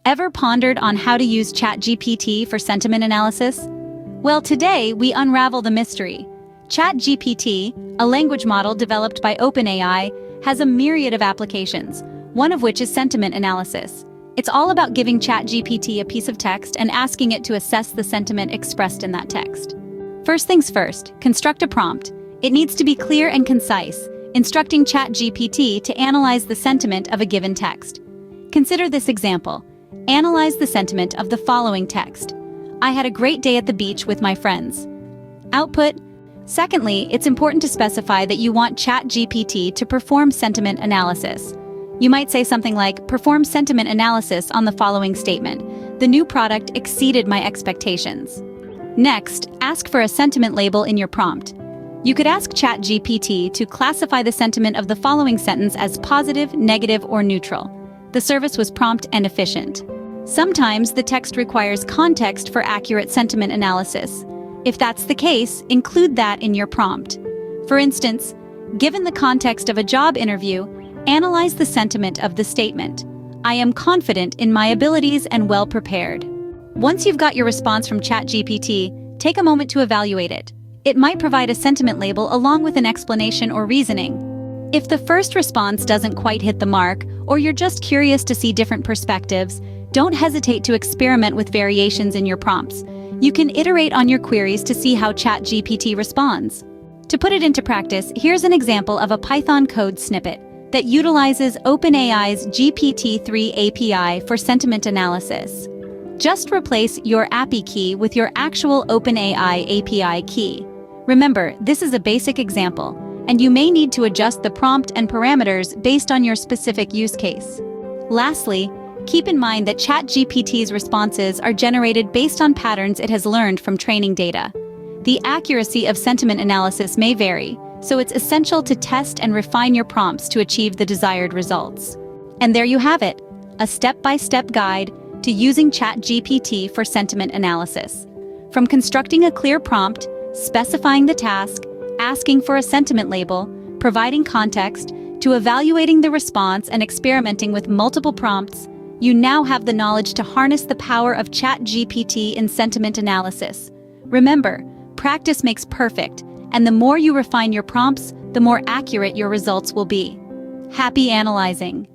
Ever pondered on how to use ChatGPT for sentiment analysis? Well, today we unravel the mystery. ChatGPT, a language model developed by OpenAI, has a myriad of applications, one of which is sentiment analysis. It's all about giving ChatGPT a piece of text and asking it to assess the sentiment expressed in that text. First things first, construct a prompt. It needs to be clear and concise, instructing ChatGPT to analyze the sentiment of a given text. Consider this example. Analyze the sentiment of the following text. I had a great day at the beach with my friends. Output. Secondly, it's important to specify that you want ChatGPT to perform sentiment analysis. You might say something like, perform sentiment analysis on the following statement. The new product exceeded my expectations. Next, ask for a sentiment label in your prompt. You could ask ChatGPT to classify the sentiment of the following sentence as positive, negative, or neutral. The service was prompt and efficient. Sometimes the text requires context for accurate sentiment analysis. If that's the case, include that in your prompt. For instance, given the context of a job interview, analyze the sentiment of the statement. I am confident in my abilities and well prepared. Once you've got your response from ChatGPT, take a moment to evaluate it. It might provide a sentiment label along with an explanation or reasoning. If the first response doesn't quite hit the mark, or you're just curious to see different perspectives, don't hesitate to experiment with variations in your prompts. You can iterate on your queries to see how ChatGPT responds. To put it into practice, here's an example of a Python code snippet that utilizes OpenAI's GPT-3 API for sentiment analysis. Just replace your API key with your actual OpenAI API key. Remember, this is a basic example, and you may need to adjust the prompt and parameters based on your specific use case. Lastly, keep in mind that ChatGPT's responses are generated based on patterns it has learned from training data. The accuracy of sentiment analysis may vary, so it's essential to test and refine your prompts to achieve the desired results. And there you have it, a step-by-step guide to using ChatGPT for sentiment analysis. From constructing a clear prompt, specifying the task, asking for a sentiment label, providing context, to evaluating the response and experimenting with multiple prompts, you now have the knowledge to harness the power of ChatGPT in sentiment analysis. Remember, practice makes perfect, and the more you refine your prompts, the more accurate your results will be. Happy analyzing!